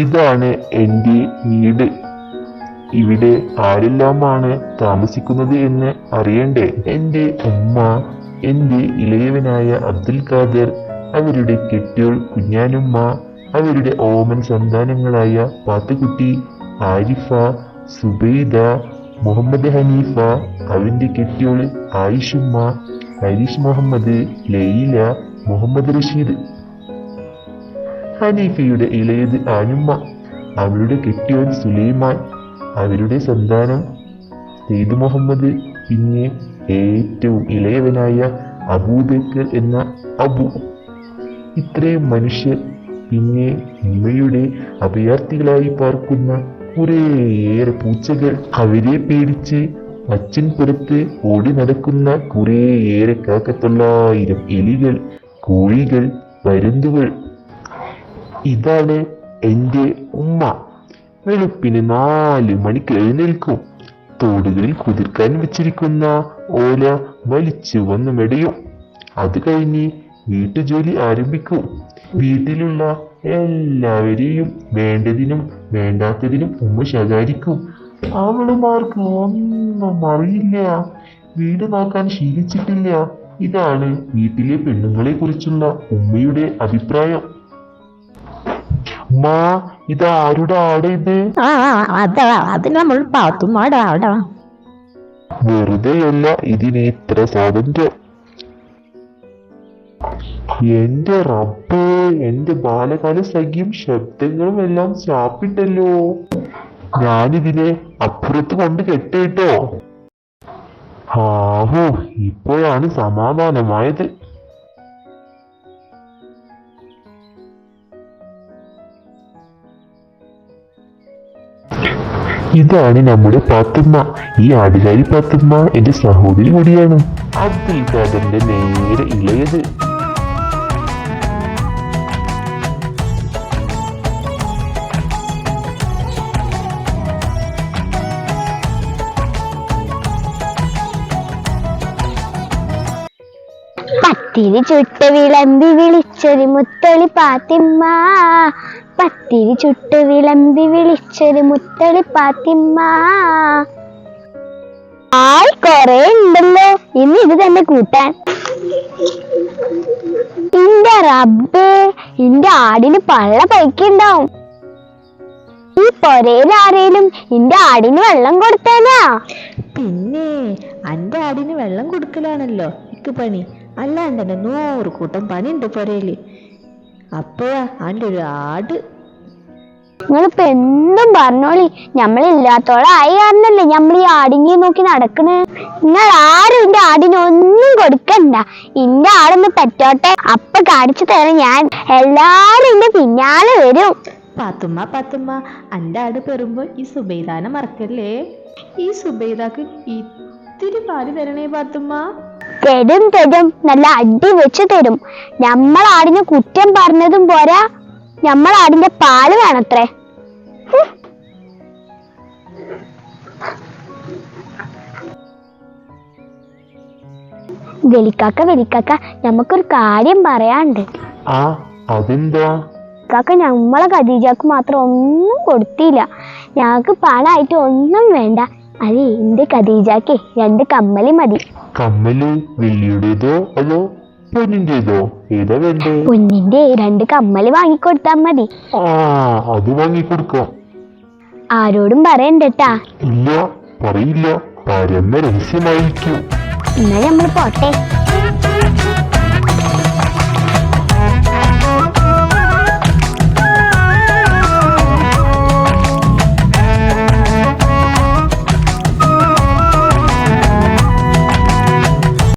ഇതാണ് എൻ്റെ വീട്. ഇവിടെ ആരെല്ലാമാണ് താമസിക്കുന്നത് എന്ന് അറിയണ്ടേ? എൻ്റെ ഉമ്മ, എൻ്റെ ഇളയവനായ അബ്ദുൽ ഖാദർ, അവരുടെ കെട്ടിയോൾ കുഞ്ഞാനുമ്മ, അവരുടെ ഓമൻ സന്താനങ്ങളായ പാത്തുകുട്ടി, ആരിഫ, സുബൈദ, മുഹമ്മദ് ഹനീഫ, അവന്റെ കെട്ടിയോൾ ആയിഷുമ്മ, ഹരീഷ് മുഹമ്മദ്, ലൈല, മുഹമ്മദ് റഷീദ്. ഹനീഫയുടെ ഇളയത് ആനുമ്മ, അവളുടെ കെട്ടിയോൻ സുലൈമാൻ, അവരുടെ സന്താനം സെയ്ദ് മുഹമ്മദ്, പിന്നെ ഏറ്റവും ഇളയവനായ അബൂബക്കർ എന്ന അബു. ഇത്രയും മനുഷ്യർ, പിന്നെ ഉമ്മയുടെ അഭയാർത്ഥികളായി പാർക്കുന്ന കുറേയേറെ പൂച്ചകൾ, അവരെ പേടിച്ച് അച്ഛൻ പുറത്ത് ഓടി നടക്കുന്ന കുറേയേറെ കാക്കത്തൊള്ളായിരം എലികൾ, കോഴികൾ, പരുന്തുകൾ. ഇതാണ് എൻ്റെ ഉമ്മ. വെളുപ്പിന് 4 മണിക്ക് എഴുന്നേൽക്കും. തോടുകളിൽ കുതിർക്കാൻ വെച്ചിരിക്കുന്ന ഓല വലിച്ചു വന്ന് മെടയും. അത് കഴിഞ്ഞ് വീട്ടുജോലി ആരംഭിക്കും. വീട്ടിലുള്ള എല്ലാവരെയും വേണ്ടതിനും വേണ്ടാത്തതിനും ഉമ്മ ശകാരിക്കും. അവളുമാർക്ക് ഒന്നും അറിയില്ല, വീട് നോക്കാൻ ശീലിച്ചിട്ടില്ല. ഇതാണ് വീട്ടിലെ പെണ്ണുങ്ങളെ കുറിച്ചുള്ള ഉമ്മയുടെ അഭിപ്രായം. ഉമ്മ, ഇത് ആരുടെ ആട്? ഇത് അത് നമ്മൾ പാത്തുമ്മാടെ ആടാ. വെറുതെയല്ല ഇതിന് ഇത്ര സ്വാതന്ത്ര്യം. എന്റെ റബ്ബേ, എന്റെ ബാലകാല സഖ്യം ശബ്ദങ്ങളും എല്ലാം ചാപ്പിട്ടല്ലോ. ഞാനിതിനെ അപ്പുറത്ത് കൊണ്ട് കെട്ടിട്ടോ. ആഹോ, ഇപ്പോഴാണ് സമാധാനമായത്. ഇതാണ് നമ്മുടെ പാത്തുമ്മ. ഈ ആടുകാരി പാത്തുമ്മ എന്റെ സഹോദരി കൂടിയാണ്. അബ്ദുൽ ഖാദറിന്റെ നേരെ ഇളയത്. പത്തിരി ചുട്ട് വിളമ്പി വിളിച്ചൊരു മുത്തളി പാത്തിമ്മ, പത്തിരി ചുട്ട് വിളമ്പി വിളിച്ചൊരു മുത്തളി പാത്തിമ്മ. ആൾ കൊറേ ഉണ്ടല്ലോ, ഇന്ന് ഇത് തന്നെ കൂട്ടാൻ. ഇന്റെ റബ്ബേ, ഇന്റെ ആടിന് പള്ള പൈക്കുണ്ടാവും. ഈ പൊരയിലാരേലും ഇന്റെ ആടിന് വെള്ളം കൊടുത്തേനാ? പിന്നെ അന്റെ ആടിന് വെള്ളം കൊടുക്കലാണല്ലോ ഇക്ക് പണി. അല്ലാണ്ട് തന്നെ 100 കൂട്ടം പണിയുണ്ട് പൊരയില്. അപ്പോഴാ അന്റെ ഒരു ആട്. നിങ്ങളിപ്പോ എന്തും പറഞ്ഞോളി, ഞമ്മളില്ലാത്തോളായി കാരണല്ലേ ഞമ്മൾ ഈ ആടിനെ നോക്കി നടക്കണേ. നിങ്ങൾ ആരും എന്റെ ആടിന് ഒന്നും കൊടുക്കണ്ട. ഇന്റെ ആടൊന്ന് പെറ്റോട്ടെ, അപ്പൊ കാണിച്ചു തരാം ഞാൻ. എല്ലാരും എന്റെ പിന്നാലെ വരും. പാത്തുമ്മ, അന്റെ ആട് പെറുമ്പോ ഈ സുബൈദാനെ മറക്കല്ലേ. ഈ സുബൈദാക്ക് ഇത്തിരി പാല് തരണേ പാത്തുമ്മ. തരും, നല്ല അടി വെച്ച് തരും. ഞമ്മളാടിന് കുറ്റം പറഞ്ഞതും പോരാ, ഞമ്മളാടിന്റെ പാല് വേണത്രേ. വെലിക്കാക്ക, ഞമ്മക്കൊരു കാര്യം പറയാണ്ട്. അതെന്താ? കാക്ക, ഞമ്മളെ ഖദീജക്ക് മാത്രം ഒന്നും കൊടുത്തില്ല. ഞങ്ങക്ക് പണായിട്ട് ഒന്നും വേണ്ട. അതെ, എന്റെ ഖദീജക്ക് 2 കമ്മല് മതി. കമ്മല് വെള്ളിയുടേതോ അതോ പൊന്നിന്റേതോ? ഏതാ വേണ്ടേ? പൊന്നിന്റെ 2 കമ്മല് വാങ്ങിക്കൊടുത്താ മതി. അത് വാങ്ങിക്കൊടുക്കാം. ആരോടും പറയണ്ടട്ടാ. ഇല്ല, പറയില്ല. പരമ രഹസ്യമായിരിക്കും. എന്നാ നമ്മൾ പോട്ടെ.